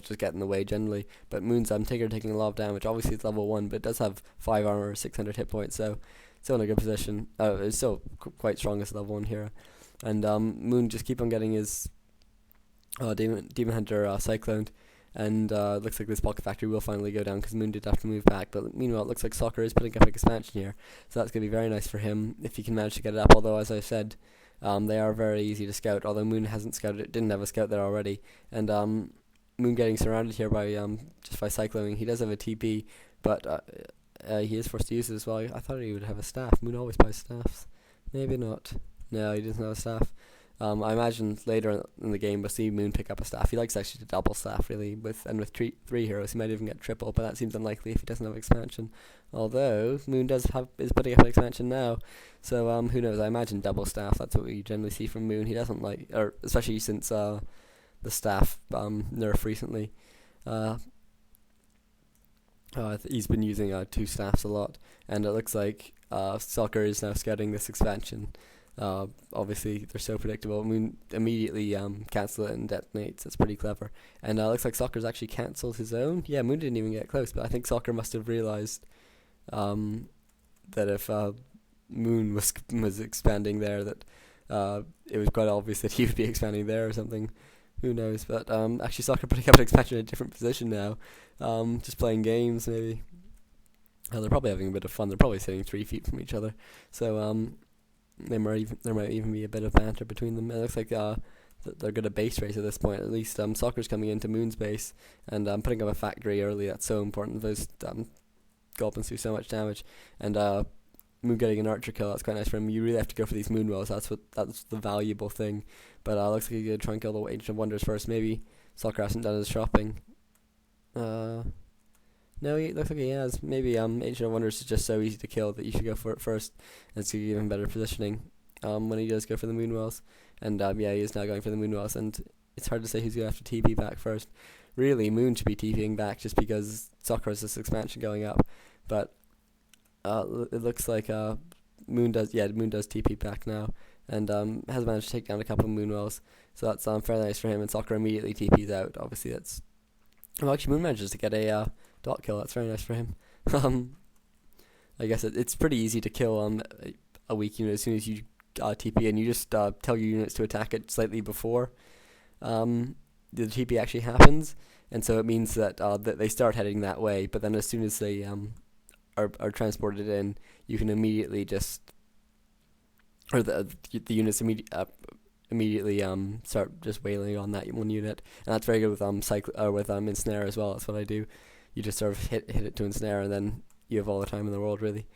just get in the way generally. But Moon's Tinker taking a lot of damage. Obviously it's level 1, but it does have 5 armor, 600 hit points, so still in a good position. It's still quite strong as a level 1 hero. And Moon just keep on getting his Demon Hunter cycloned. And looks like this Pocket Factory will finally go down because Moon did have to move back. But meanwhile, it looks like Soccer is putting up an expansion here. So that's going to be very nice for him if he can manage to get it up. Although, as I said, they are very easy to scout. Although Moon hasn't scouted it, didn't have a scout there already. And Moon getting surrounded here by just by cycloning. He does have a TP, but he is forced to use it as well. I thought he would have a staff. Moon always buys staffs. Maybe not. No, he doesn't have a staff. I imagine later in the game we'll see Moon pick up a staff. He likes actually to double staff really, with 3 heroes he might even get triple, but that seems unlikely if he doesn't have expansion. Although Moon is putting up an expansion now, so who knows? I imagine double staff. That's what we generally see from Moon. He doesn't like, or especially since the staff nerf recently. He's been using 2 staffs a lot, and it looks like Soccer is now scouting this expansion. Obviously they're so predictable. Moon immediately cancel it and detonates. That's pretty clever. And looks like Soccer's actually cancelled his own. Yeah, Moon didn't even get close, but I think Soccer must have realized that if Moon was expanding there, that it was quite obvious that he would be expanding there or something. Who knows? But actually Soccer putting up an expansion in a different position now. Just playing games maybe. They're probably having a bit of fun. They're probably sitting 3 feet from each other. So there might even be a bit of banter between them. It looks like they're good at base race at this point. At least Soccer's coming into Moon's base and putting up a factory early. That's so important. Those goblins do so much damage. And Moon getting an archer kill. That's quite nice for him. You really have to go for these moon wells. That's the valuable thing. But looks like he's gonna try and kill the Ancient of Wonders first. Maybe Soccer hasn't done his shopping. No, he looks like he has. Maybe Ancient of Wonders is just so easy to kill that you should go for it first, and it's gonna give him better positioning when he does go for the Moonwells. And yeah, he is now going for the Moonwells, and it's hard to say who's gonna have to TP back first. Really, Moon should be TPing back just because Soccer has this expansion going up, but it looks like Moon does TP back now, and has managed to take down a couple of Moonwells, so that's fairly nice for him. And Soccer immediately TPs out. Obviously, that's actually Moon manages to get a dot kill. That's very nice for him. I guess it's pretty easy to kill a weak unit as soon as you TP, and you just tell your units to attack it slightly before the TP actually happens, and so it means that that they start heading that way. But then as soon as they are transported in, you can immediately the units immediately start just wailing on that one unit, and that's very good with ensnare as well. That's what I do. You just sort of hit it to ensnare, and then you have all the time in the world really.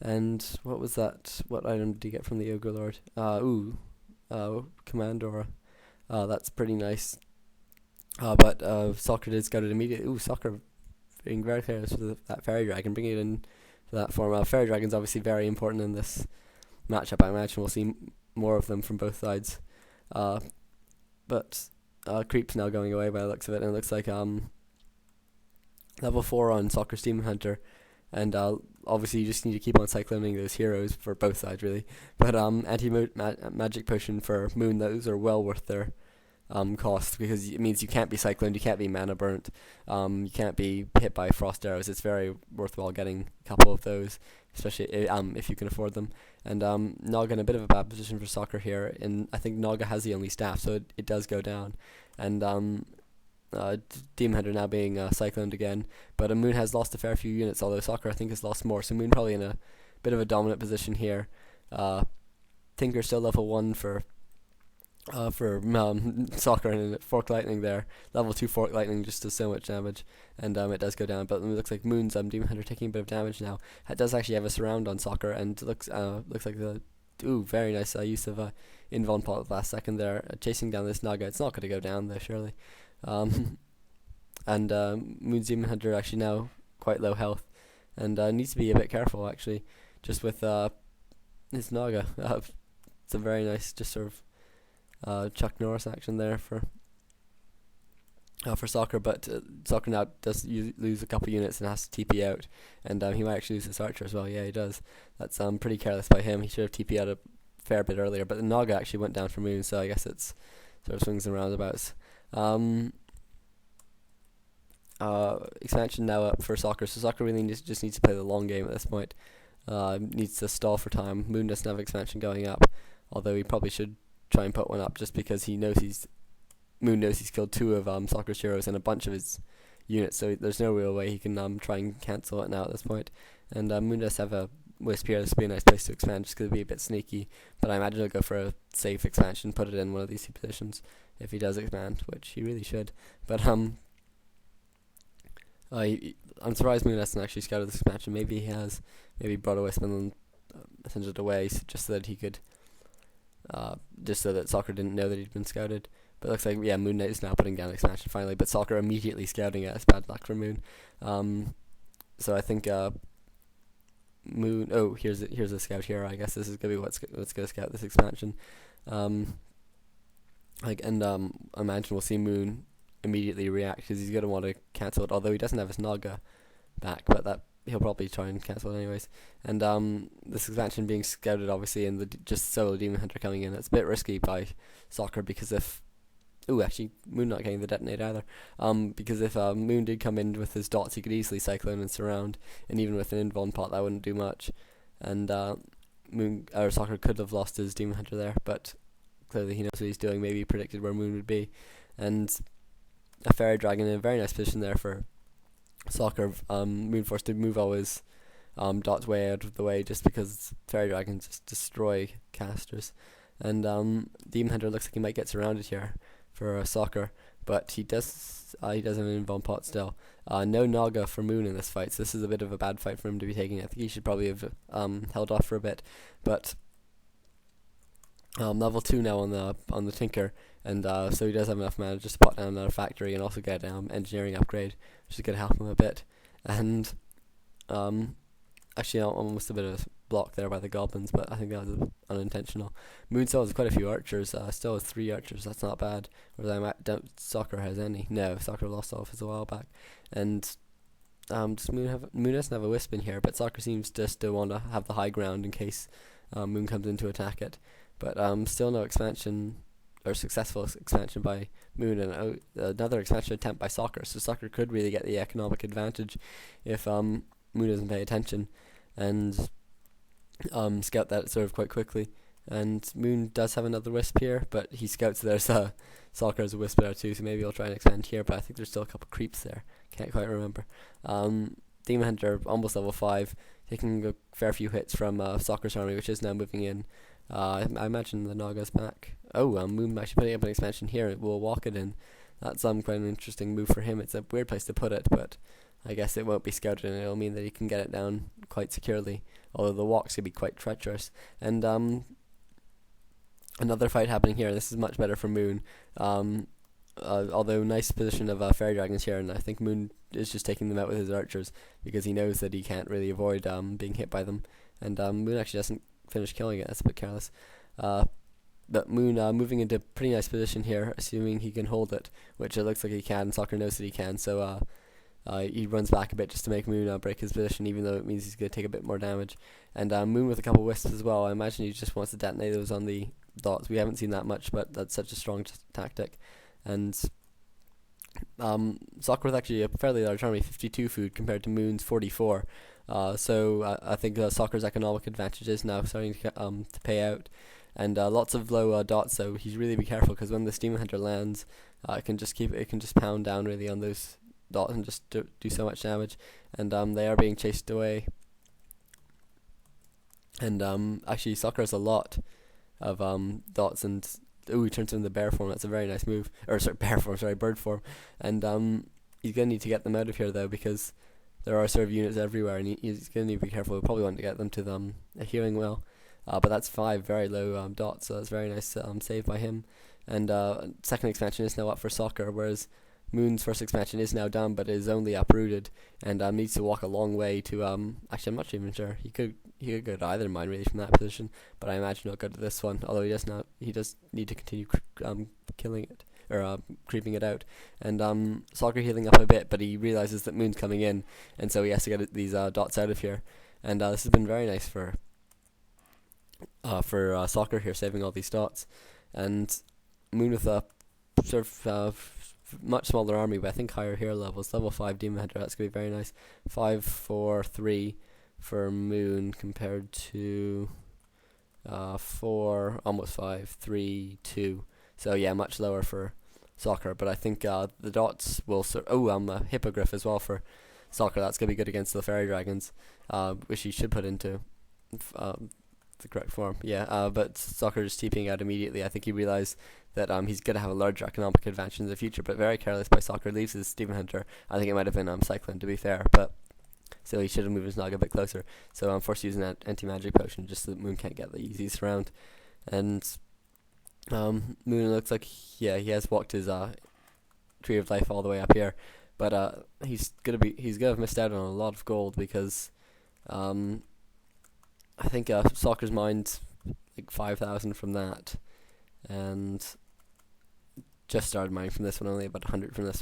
And what was that? What item did you get from the Ogre Lord? Command Aura. That's pretty nice. But Soccer did scout it immediately. Soccer being very careless with that Fairy Dragon, bringing it in for that form. Fairy Dragon's obviously very important in this matchup. I imagine we'll see more of them from both sides. But Creep's now going away by the looks of it, and it looks like level 4 on Soccer's Demon Hunter, and obviously you just need to keep on cycloning those heroes for both sides really. But anti-magic potion for Moon, those are well worth their cost, because it means you can't be cycloned, you can't be mana burnt, you can't be hit by frost arrows. It's very worthwhile getting a couple of those, especially if you can afford them. And Naga in a bit of a bad position for Soccer here, and I think Naga has the only staff, so it does go down. And Demon Hunter now being cycloned again, but Moon has lost a fair few units, although Soccer I think has lost more, so Moon probably in a bit of a dominant position here. Tinker still level 1 for Soccer, and Fork Lightning there. Level 2 Fork Lightning just does so much damage, and it does go down, but it looks like Moon's Demon Hunter taking a bit of damage now. It does actually have a surround on Soccer, and looks like the very nice use of Invuln Pot at the last second there, chasing down this Naga. It's not going to go down though, surely. And Moon's Demon Hunter actually now quite low health, and needs to be a bit careful actually, just with his Naga. It's a very nice just sort of Chuck Norris action there for Soccer, but Soccer now does lose a couple units and has to TP out, and he might actually lose his archer as well. Yeah, he does. That's pretty careless by him. He should have TP out a fair bit earlier, but the Naga actually went down for Moon, so I guess it's sort of swings and roundabouts. expansion now up for Soccer, so Soccer really just needs to play the long game at this point. Needs to stall for time. Moon doesn't have expansion going up, although he probably should try and put one up just because Moon knows he's killed two of Soccer's heroes and a bunch of his units, so there's no real way he can try and cancel it now at this point. And Moon does have a Wisp here. This would be a nice place to expand just because it'd be a bit sneaky, but I imagine he'll go for a safe expansion, put it in one of these two positions if he does expand, which he really should. But I'm surprised Moon hasn't actually scouted this expansion. Maybe he has. Maybe brought a Wisp and then sent it away just so that he could, just so that Soccer didn't know that he'd been scouted. But it looks like, yeah, Moon Knight is now putting down expansion finally, but Soccer immediately scouting it. It's bad luck for Moon. So I think Moon. Oh, here's a scout here. I guess this is gonna be what's gonna scout this expansion. I imagine we'll see Moon immediately react because he's gonna want to cancel it. Although he doesn't have his Naga back, but that he'll probably try and cancel it anyways. And this expansion being scouted, obviously, and the just solo Demon Hunter coming in, it's a bit risky by Soccer because if actually, Moon not getting the detonate either. Because if Moon did come in with his dots, he could easily cyclone and surround, and even with an invuln pot, that wouldn't do much. And Soccer could have lost his Demon Hunter there, but clearly he knows what he's doing. Maybe he predicted where Moon would be, and a Fairy Dragon in a very nice position there for Soccer. Moon forced to move all his dots way out of the way just because Fairy Dragons just destroy casters. And Demon Hunter looks like he might get surrounded here for Soccer, but he does have an invuln pot still. No Naga for Moon in this fight, so this is a bit of a bad fight for him to be taking. I think he should probably have held off for a bit, but level 2 now on the Tinker, and so he does have enough mana just to pot down another factory and also get engineering upgrade, which is going to help him a bit. And actually almost a bit of a block there by the goblins, but I think that was unintentional. Moon still has quite a few archers, still has 3 archers, that's not bad. Whereas I don't Soccer has any. No, Soccer lost all of his a while back. And does Moon doesn't have a Wisp in here, but Soccer seems just to want to have the high ground in case Moon comes in to attack it. But still no expansion, or successful expansion by Moon, and another expansion attempt by Soccer. So Soccer could really get the economic advantage if Moon doesn't pay attention and scout that sort of quite quickly. And Moon does have another Wisp here, but he scouts there's Soccer has a Wisp there too, so maybe he'll try and expand here, but I think there's still a couple creeps there. Can't quite remember. Demon Hunter almost level 5, taking a fair few hits from Soccer's army, which is now moving in. I imagine the Naga's back. Moon actually putting up an expansion here. We'll walk it in. That's quite an interesting move for him. It's a weird place to put it, but I guess it won't be scouted, and it'll mean that he can get it down quite securely. Although the walks could be quite treacherous. And another fight happening here. This is much better for Moon. Although nice position of Fairy Dragons here, and I think Moon is just taking them out with his archers because he knows that he can't really avoid being hit by them. And Moon actually doesn't finish killing it. That's a bit careless. But Moon moving into a pretty nice position here, assuming he can hold it, which it looks like he can. Soccer knows that he can, so he runs back a bit just to make Moon break his position, even though it means he's going to take a bit more damage. And Moon with a couple Wisps as well. I imagine he just wants to detonate those on the dots. We haven't seen that much, but that's such a strong tactic. And Soccer with actually a fairly large army, 52 food compared to Moon's 44. So I think Soccer's economic advantage is now starting to pay out, and lots of low dots. So he's really be careful because when the Demon Hunter lands, it can just pound down really on those dots and just do so much damage. And they are being chased away. And actually, Soccer has a lot of dots, and he turns into bear form. That's a very nice move. Bird form. And he's gonna need to get them out of here though, because there are sort of units everywhere, and he's going to need to be careful. We'll probably want to get them to a healing well. But that's 5 very low dots, so that's very nice save by him. And second expansion is now up for Soccer, whereas Moon's first expansion is now done, but is only uprooted, and needs to walk a long way to... actually, I'm not even sure. He could go to either mine, really, from that position, but I imagine he'll go to this one, although he does need to continue killing it. Or creeping it out, and Soccer healing up a bit, but he realizes that Moon's coming in, and so he has to get these dots out of here. And this has been very nice for Soccer here, saving all these dots. And Moon with a sort of much smaller army, but I think higher hero levels. Level 5 Demon Hunter, that's going to be very nice. 5, 4, 3 for Moon compared to 4, almost 5, 3, 2. So yeah, much lower for Soccer, but I think the dots will a Hippogriff as well for Soccer. That's going to be good against the Fairy Dragons, which he should put into the correct form. Yeah, but Soccer just TPing out immediately. I think he realized that he's going to have a larger economic advantage in the future, but very careless by Soccer. Leaves his Demon Hunter. I think it might have been Cyclone, to be fair, but so he should have moved his Nog a bit closer. So I'm forced to use an anti-magic potion just so that Moon can't get the easiest round. And Moon looks like he has walked his Tree of Life all the way up here, but he's gonna have missed out on a lot of gold because I think Soccer's mined like 5,000 from that, and just started mining from this one, only about 100 from this